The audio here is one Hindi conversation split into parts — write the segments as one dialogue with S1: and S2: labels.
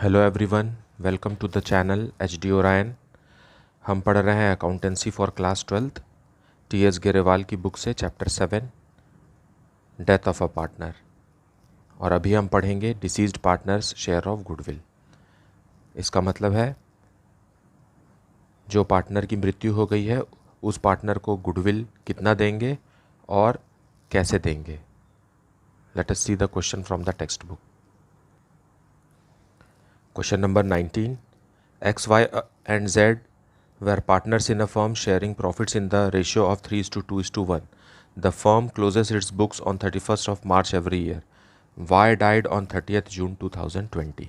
S1: Hello everyone, welcome to the channel H D Orion. हम पढ़ रहे हैं accountancy for class 12th T S Grewal की बुक से chapter 7 death of a partner. और अभी हम पढ़ेंगे deceased partners share of goodwill. इसका मतलब है जो पार्टनर की मृत्यु हो गई है उस पार्टनर को गुडविल कितना देंगे और कैसे देंगे। Late us see the question from the text book. Question number 19. X, Y and Z were partners in a firm sharing profits in the ratio of 3:2:1. The firm closes its books on 31st of March every year. Y died on 30th June 2020.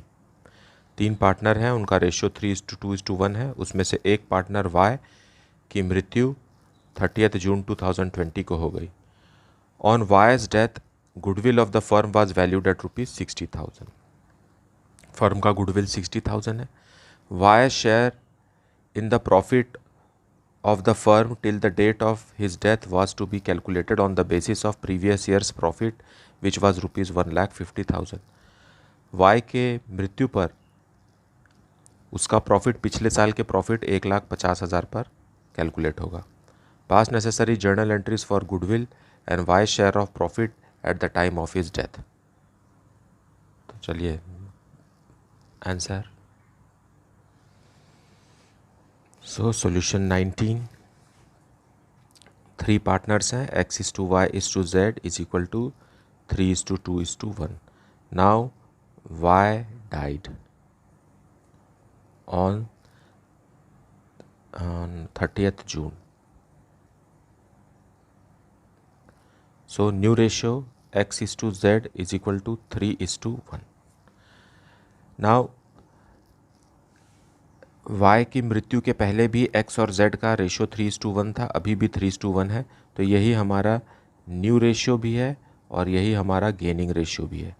S1: तीन पार्टनर हैं, उनका रेशियो 3:2:1 है। उसमें से एक पार्टनर Y की मृत्यु 30th जून 2020 को हो गई। On Y's death goodwill of the firm was valued at ₹60,000। Firm का गुडविल 60,000 है। Y share in the profit of the firm till the date of his death was to be calculated on the basis of previous years profit which was ₹1,50,000। Y के मृत्यु पर उसका प्रॉफिट पिछले साल के प्रॉफिट 1,50,000 पर कैलकुलेट होगा। Pass necessary journal entries for goodwill and Y share of profit at the time of his death. तो चलिए answer. So solution 19, three partners हैं, X:Y:Z is equal to 3:2:1। Now Y died on 30th June. So new ratio X:Z is equal to 3:1. Now Y की मृत्यु के पहले भी X और Z का रेशियो 3:1 था, अभी भी 3:1 है। तो यही हमारा न्यू रेशियो भी है और यही हमारा गेनिंग रेशियो भी है।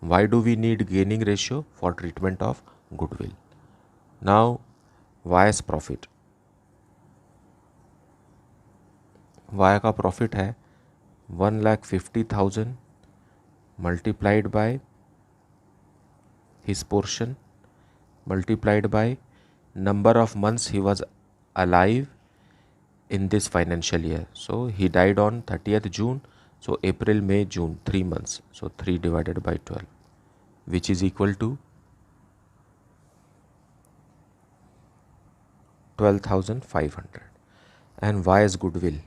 S1: Why do we need gaining ratio? For treatment of goodwill. Now Y's profit, Y का प्रॉफिट है 1,50,000 multiplied by his portion multiplied by number of months he was alive in this financial year. So he died on 30th June. So April, May, June, 3 months. So 3 divided by 12, which is equal to 12,500. And why is goodwill?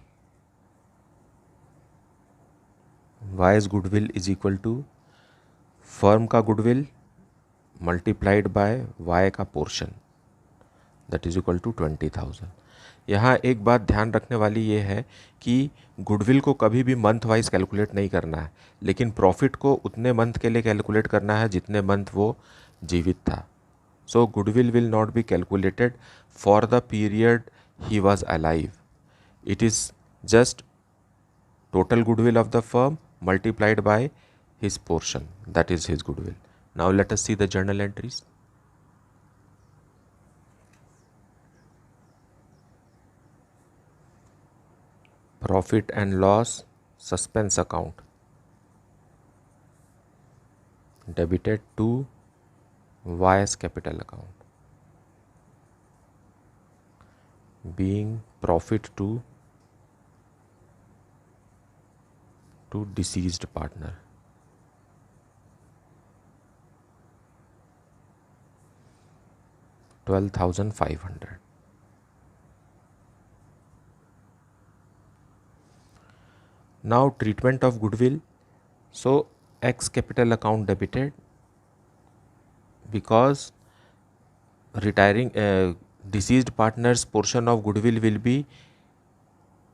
S1: Why is goodwill is equal to firm का goodwill multiplied by y का portion, that is equal to 20,000। यहाँ एक बात ध्यान रखने वाली ये है कि गुडविल को कभी भी मंथ वाइज कैलकुलेट नहीं करना है, लेकिन प्रॉफिट को उतने मंथ के लिए कैलकुलेट करना है जितने मंथ वो जीवित था। So goodwill will not be calculated for the period he was alive. It is just total goodwill of the firm multiplied by his portion, that is his goodwill. Now let us see the journal entries. Profit and loss suspense account debited to Y's capital account, being profit to deceased partner. $12,500. Now treatment of goodwill. So X capital account debited because retiring deceased partner's portion of goodwill will be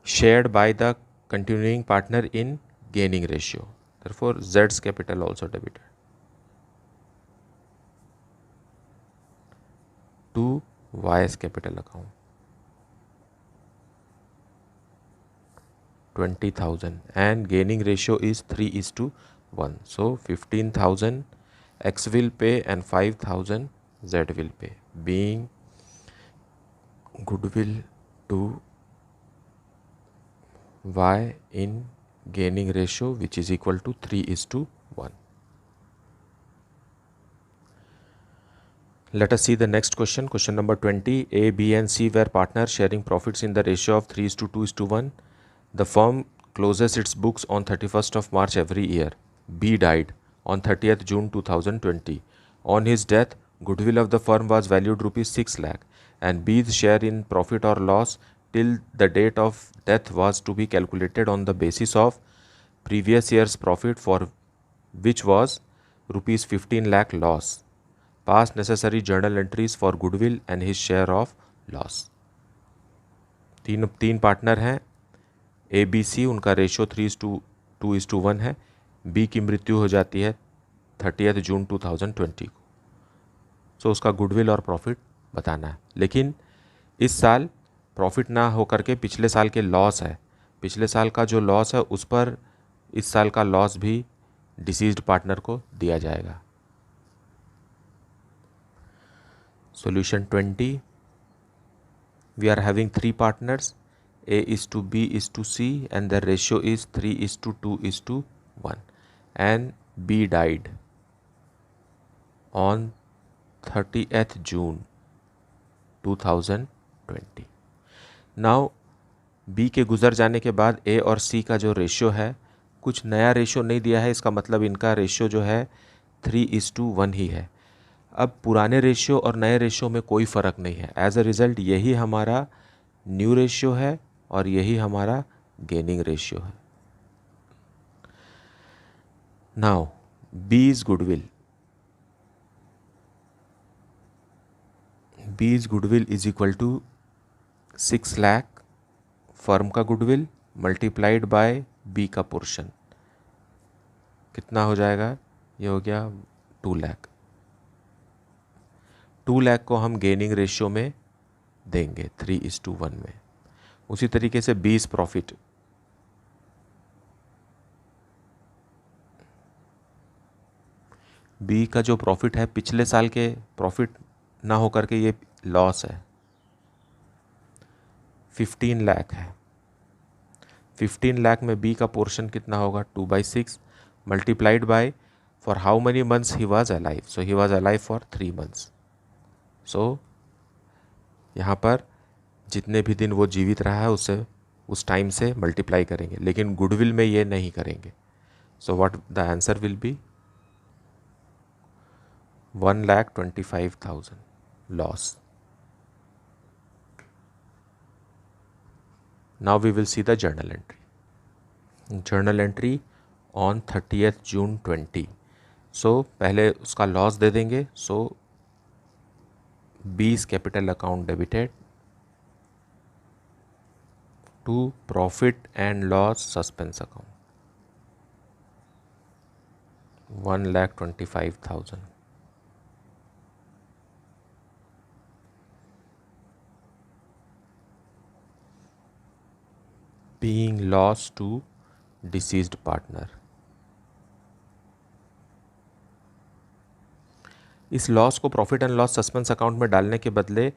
S1: shared by the continuing partner in gaining ratio. Therefore Z's capital also debited to Y's capital account, 20,000, and gaining ratio is 3:1. So 15,000 X will pay and 5,000 Z will pay, being goodwill to Y in gaining ratio which is equal to 3:1. Let us see the next question. Question number 20. A, B, and C were partners sharing profits in the ratio of 3:2:1. The firm closes its books on 31st of March every year. B died on 30th June 2020. On his death, goodwill of the firm was valued rupees 6 lakh, and B's share in profit or loss till the date of death was to be calculated on the basis of previous year's profit, for which was rupees 15 lakh loss. Pass necessary journal entries for goodwill and his share of loss. तीन पार्टनर हैं, ए बी सी, उनका रेशो 3:2:1 है. बी की मृत्यु हो जाती है 30 जून 2020 को. सो उसका गुडविल और प्रॉफिट बताना है. लेकिन इस साल प्रॉफिट ना होकर के पिछले साल के लॉस है. पिछले साल का जो लॉस है उस पर इस साल का लॉस भी डिसीज्ड पार्टनर को दिया जाएगा. Solution 20. We are having three partners. A is to B is to C, and the ratio is 3:2:1. And B died on 30th June 2020. Now B के गुजर जाने के बाद A और C का जो रेशियो है, कुछ नया रेशियो नहीं दिया है. इसका मतलब इनका रेशियो जो है 3:1 ही है. अब पुराने रेशियो और नए रेशियो में कोई फ़र्क नहीं है. एज अ रिज़ल्ट यही हमारा न्यू रेशियो है और यही हमारा गेनिंग रेशियो है. Now B's goodwill. B's goodwill is equal to 6 lakh firm का गुडविल मल्टीप्लाइड बाय बी का पोर्शन. कितना हो जाएगा? ये हो गया 2 लाख. 2 लाख को हम गेनिंग रेशियो में देंगे 3:1 में. उसी तरीके से 20 प्रॉफिट. बी का जो प्रॉफिट है पिछले साल के प्रॉफिट ना होकर के ये लॉस है. 15 लाख है. 15 लाख में बी का पोर्शन कितना होगा? 2/6 multiplied by for how many months he was alive. So he was alive for 3 months. So यहाँ पर जितने भी दिन वो जीवित रहा है उससे उस टाइम से मल्टीप्लाई करेंगे. लेकिन गुडविल में ये नहीं करेंगे. So what the answer will be 1,25,000 loss. Now we will see the journal entry. Journal entry on 30th June 20. So पहले उसका लॉस दे देंगे. So B's capital account debited to profit and loss suspense account 1,25,000. Being loss to deceased partner. इस लॉस को profit and loss suspense account में डालने के बदले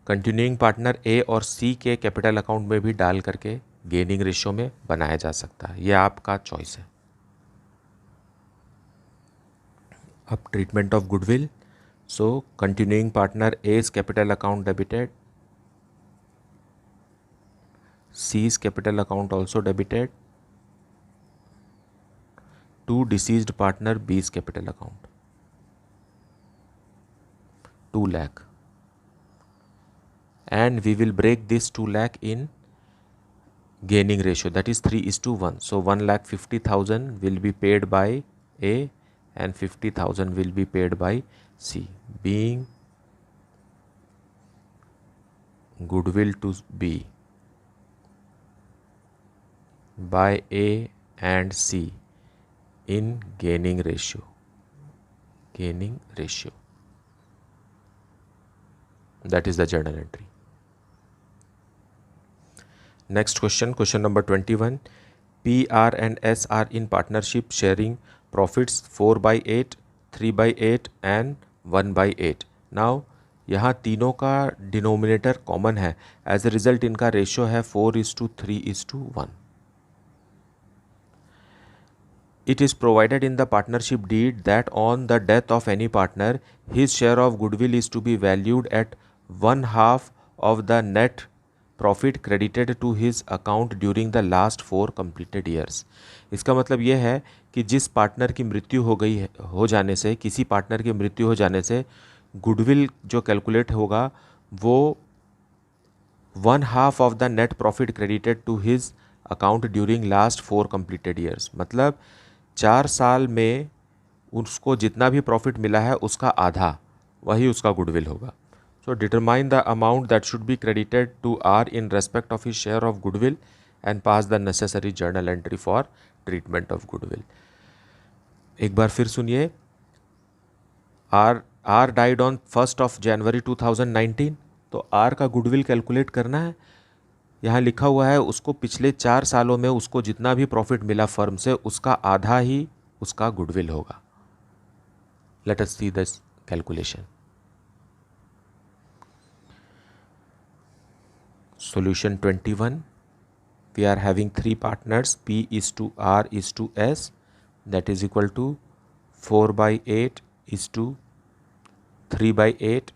S1: कंटिन्यूइंग पार्टनर ए और सी के कैपिटल अकाउंट में भी डाल करके गेनिंग रेशियो में बनाया जा सकता है. यह आपका चॉइस है. अब treatment of goodwill. So continuing partner A's capital account debited, C's capital account also debited to deceased partner B's capital account 2 lakh, and we will break this 2 lakh in gaining ratio, that is 3:1. So 1,50,000 will be paid by A and 50,000 will be paid by C, being goodwill to B by A and C in gaining ratio. That is the journal entry. Next question, question number 21. P, R and S are in partnership sharing profits 4/8, 3/8 and 1/8. Now यहाँ तीनों का डिनोमिनेटर कॉमन है. एज ए रिजल्ट इनका रेशियो है 4:3:1. It is provided in the partnership deed that on the death of any partner, his share of goodwill is to be valued at 1/2 of the net profit credited to his account during the last 4 completed years. इसका मतलब यह है कि जिस पार्टनर की मृत्यु हो जाने से, किसी पार्टनर की मृत्यु हो जाने से गुडविल जो कैलकुलेट होगा वो 1/2 of the net profit credited to his account during last 4 completed years, मतलब 4 साल में उसको जितना भी प्रॉफिट मिला है उसका आधा वही उसका गुडविल होगा. So determine the amount that should be credited to R in respect of his share of goodwill and pass the necessary journal entry for treatment of goodwill. एक बार फिर सुनिए. R died on 1 January 2019. तो आर का गुडविल कैलकुलेट करना है. यहाँ लिखा हुआ है उसको पिछले 4 सालों में उसको जितना भी प्रॉफिट मिला फर्म से उसका आधा ही उसका गुडविल होगा. Late us see this calculation. Solution 21. We are having 3 partners, P is to R is to S, that is equal to 4/8 is to 3/8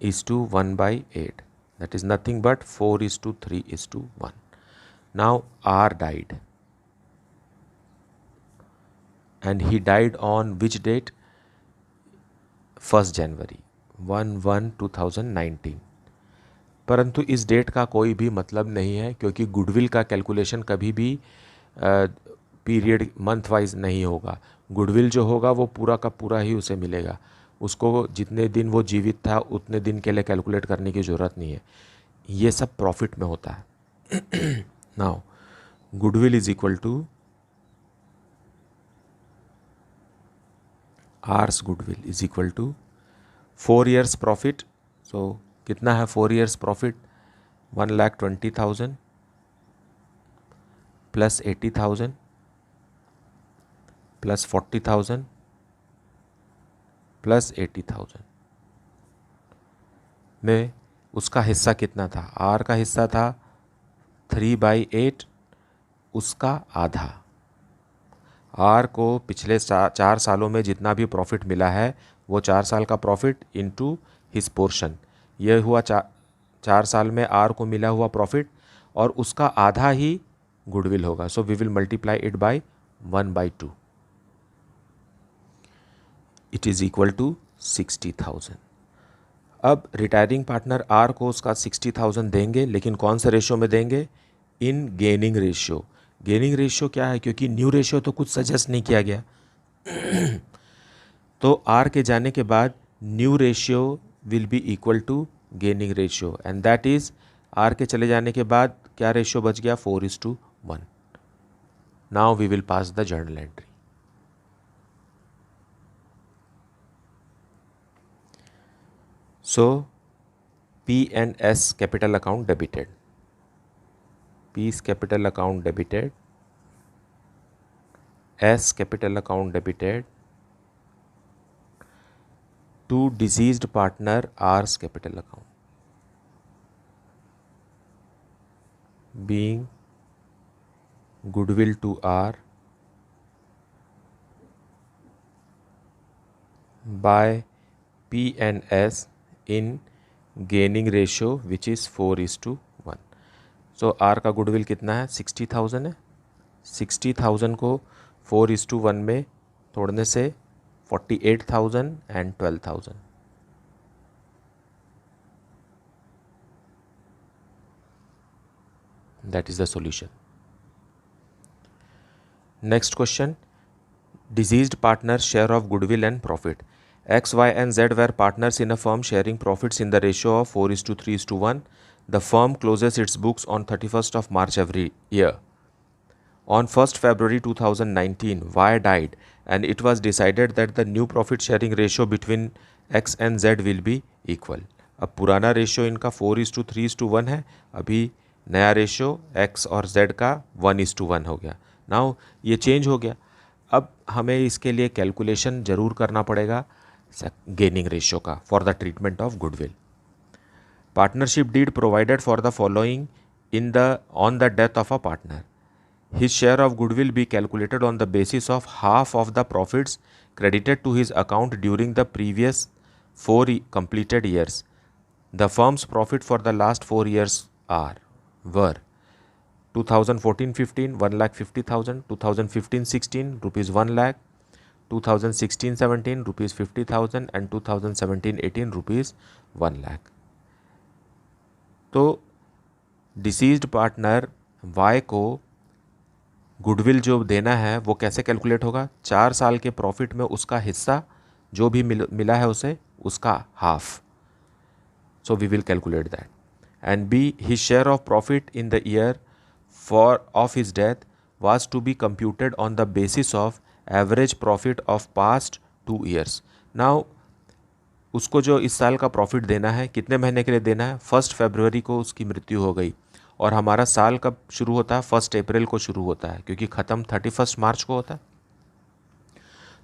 S1: is to 1/8. That is nothing but 4 is to 3 is to 1. Now R died. And he died on which date? 1 January 1/1/2019. परंतु इस डेट का कोई भी मतलब नहीं है क्योंकि गुडविल का कैलकुलेशन कभी भी पीरियड मंथ वाइज नहीं होगा. गुडविल जो होगा वो पूरा का पूरा ही उसे मिलेगा. उसको जितने दिन वो जीवित था उतने दिन के लिए कैलकुलेट करने की ज़रूरत नहीं है. ये सब प्रॉफिट में होता है. Now goodwill is equal to R's goodwill is equal to 4 years profit. So कितना है 4 years profit? 1,20,000 plus 80,000 plus 40,000 plus 80,000 में उसका हिस्सा कितना था? आर का हिस्सा था 3/8, उसका आधा. आर को पिछले 4 सालों में जितना भी प्रॉफिट मिला है वो 4 साल का प्रॉफिट इनटू हिज पोर्शन. यह हुआ 4 साल में आर को मिला हुआ प्रॉफिट और उसका आधा ही गुडविल होगा. So we will multiply it by 1/2. It is equal to 60,000. अब रिटायरिंग पार्टनर आर को उसका 60,000 देंगे, लेकिन कौन से रेशियो में देंगे? In gaining ratio. Gaining ratio क्या है? क्योंकि न्यू रेशियो तो कुछ सजेस्ट नहीं किया गया. तो आर के जाने के बाद new ratio will be equal to gaining ratio and that is R के चले जाने के बाद क्या रेशियो बच गया? 4:1. Now we will pass the journal entry. So P and S capital account debited. P's capital account debited. S capital account debited. To deceased partner R's capital account, being goodwill to R by P and S in gaining ratio which is 4:1. So R का गुडविल कितना है? 60,000 है. 60,000 को 4:1 में तोड़ने से 48,000 and 12,000. That is the solution. Next question. Deceased partners share of goodwill and profit. X, Y and Z were partners in a firm sharing profits in the ratio of 4:3:1. The firm closes its books on 31st of March every year. On 1st February 2019, Y died and it was decided that the new profit sharing ratio between X and Z will be equal. अब पुराना रेशियो इनका 4:3:1 है. अभी नया रेशियो X और Z का 1:1 हो गया. नाउ ये चेंज हो गया. अब हमें इसके लिए कैलकुलेशन ज़रूर करना पड़ेगा गेनिंग रेशियो का for the treatment of goodwill. Partnership deed provided for the following in the on the death of a partner. His share of goodwill be calculated on the basis of half of the profits credited to his account during the previous 4 completed years. The firm's profit for the last 4 years were 2014-15 1,50,000, 2015-16 rupees 1 lakh, 2016-17 rupees 50,000 and 2017-18 rupees 1 lakh. तो डिसीज्ड पार्टनर वाई को गुडविल जो देना है वो कैसे कैलकुलेट होगा? 4 साल के प्रॉफिट में उसका हिस्सा जो भी मिला है उसे, उसका half. So we will calculate that. And B, his share of profit in the year of his death was to be computed on the basis of average profit of past 2 years. Now उसको जो इस साल का प्रॉफिट देना है, कितने महीने के लिए देना है? 1 फरवरी को उसकी मृत्यु हो गई और हमारा साल कब शुरू होता है? 1 अप्रैल को शुरू होता है, क्योंकि ख़त्म 31 मार्च को होता है.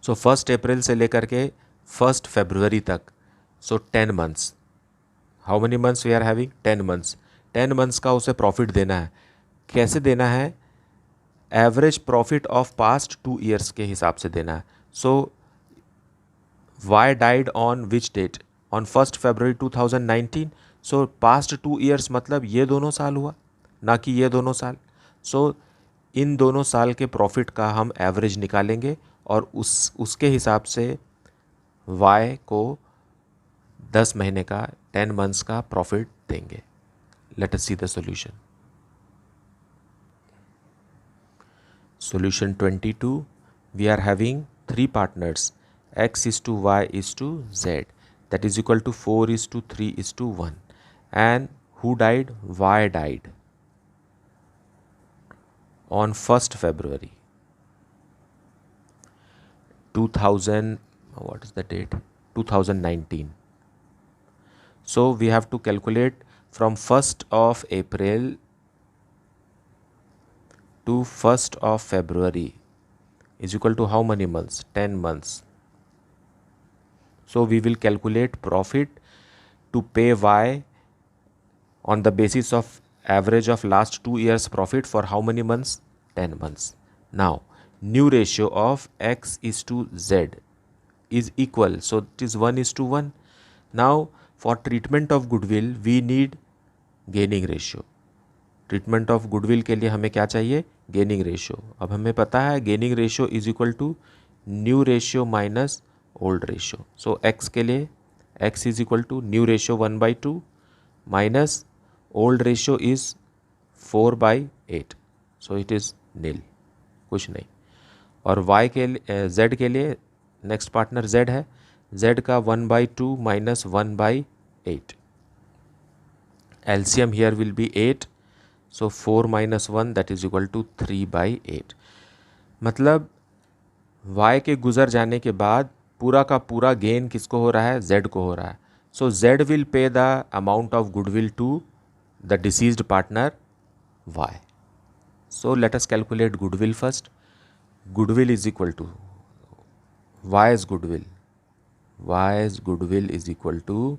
S1: सो 1 अप्रैल से लेकर के 1 फरवरी तक, so 10 months. How many months we are having? 10 months. 10 months का उसे प्रॉफिट देना है. कैसे देना है? Average profit of past 2 years के हिसाब से देना है. So Y died on which date? On 1 February 2019. So past 2 years मतलब ये दोनों साल हुआ, ना कि ये दोनों साल. सो इन दोनों साल के प्रॉफिट का हम एवरेज निकालेंगे और उसके हिसाब से वाई को 10 महीने का, 10 मंथ्स का प्रॉफिट देंगे. Late us see the solution. Solution 22, we are having 3 partners, x is to y is to z, that is equal to 4 is to 3 is to 1. And who died? Y died on 1st February 2000, what is the date? 2019. So we have to calculate from 1st of April to 1st of February is equal to how many months? 10 months. So we will calculate profit to pay Y on the basis of average of last 2 years profit for how many months? 10 months. Now new ratio of x is to z is equal, so it is 1 is to 1. Now for treatment of goodwill we need gaining ratio. Treatment of goodwill के लिए हमें क्या चाहिए? Gaining ratio. अब हमें पता है gaining ratio is equal to new ratio minus old ratio. So X के लिए X is equal to new ratio 1/2 minus old ratio is 4/8. So it is nil, कुछ नहीं. और वाई के लिए, जेड के लिए नेक्स्ट पार्टनर जेड है. जेड का 1/2 minus 1/8. LCM here will B 8. So 4 minus 1 that is equal to 3/8. मतलब y के गुजर जाने के बाद पूरा का पूरा गेन किसको हो रहा है? z को हो रहा है. So z will pay the amount of goodwill to the deceased partner y. So let us calculate goodwill first. Goodwill is equal to y's goodwill. y's goodwill is equal to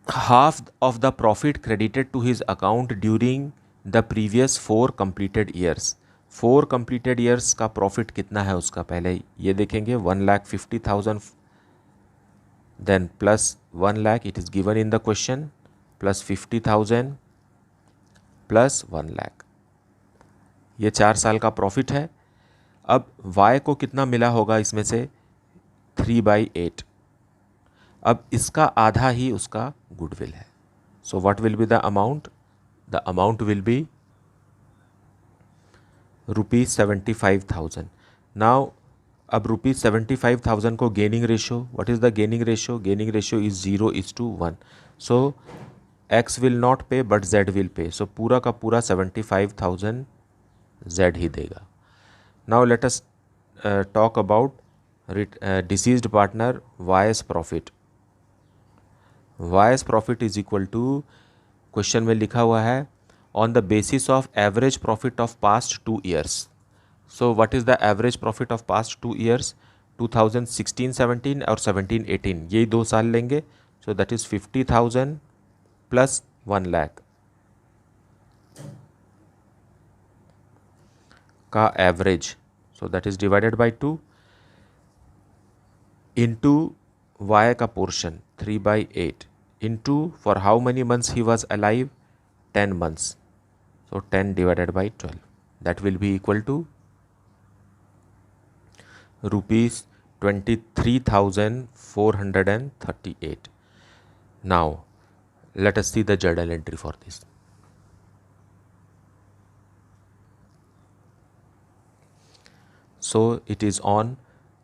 S1: half of the profit credited to his account during the previous 4 completed years. 4 completed years का प्रॉफिट कितना है उसका पहले ये देखेंगे. 1,50,000 then plus 1 lakh, it is given in the question, plus 50,000 plus 1 lakh. ये 4 साल का प्रॉफिट है. अब y को कितना मिला होगा इसमें से? 3/8. अब इसका आधा ही उसका गुडविल है. So what will be the amount? The amount will be ₹75,000. Now अब ₹75,000 को gaining ratio, what is the gaining ratio? Gaining ratio is 0:1. So X will not pay but Z will pay. सो पूरा का पूरा 75,000 जेड ही देगा. Now let us talk about deceased partner Y's profit. Y's profit is equal to, question में लिखा हुआ है on the basis of average profit of past 2 years. So what is the average profit of past 2 years? 2016-17 और 17-18, यही 2 साल लेंगे. So that is 50,000 plus 1 lakh का average. So that is divided by 2 into y का portion 3/8 into for how many months he was alive, 10 months. So 10 divided by 12, that will be equal to rupees 23,438. Now let us see the journal entry for this. So it is on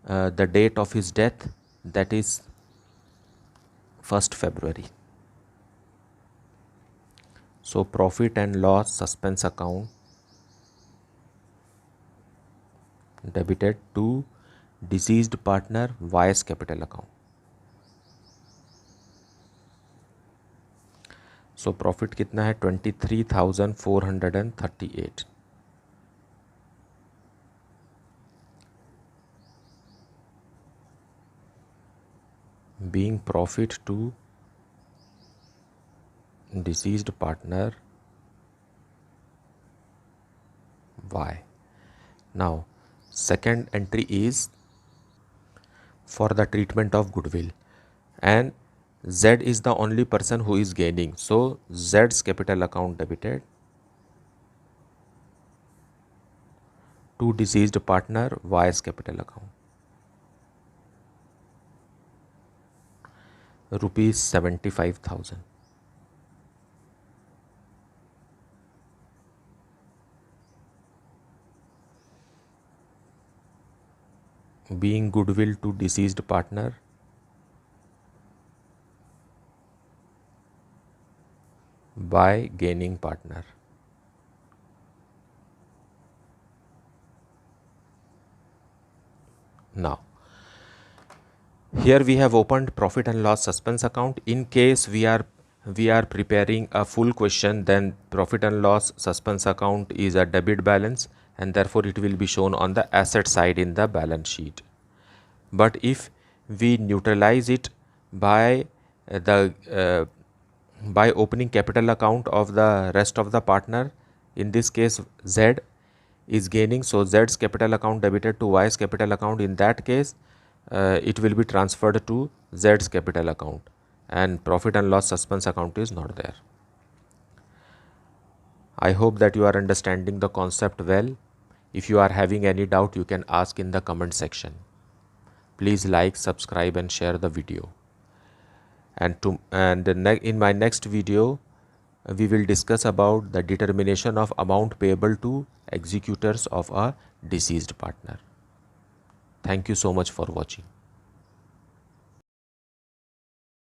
S1: the date of his death, that is 1st February. So profit and loss suspense account debited to deceased partner Y's capital account. So profit कितना है 23,438. Being profit to deceased partner Y. Now second entry is for the treatment of goodwill, and Z is the only person who is gaining, so Z's capital account debited to deceased partner Y's capital account, rupees 75,000. Being goodwill to deceased partner by gaining partner. Now here we have opened profit and loss suspense account. In case we are preparing a full question, then profit and loss suspense account is a debit balance and therefore it will be shown on the asset side in the balance sheet. But if we neutralize it by by opening capital account of the rest of the partner, in this case Z is gaining, so Z's capital account debited to Y's capital account. In that case it will be transferred to Z's capital account and profit and loss suspense account is not there. I hope that you are understanding the concept well. If you are having any doubt, you can ask in the comment section. Please like, subscribe and share the video. And in my next video we will discuss about the determination of amount payable to executors of a deceased partner. Thank you so much for watching.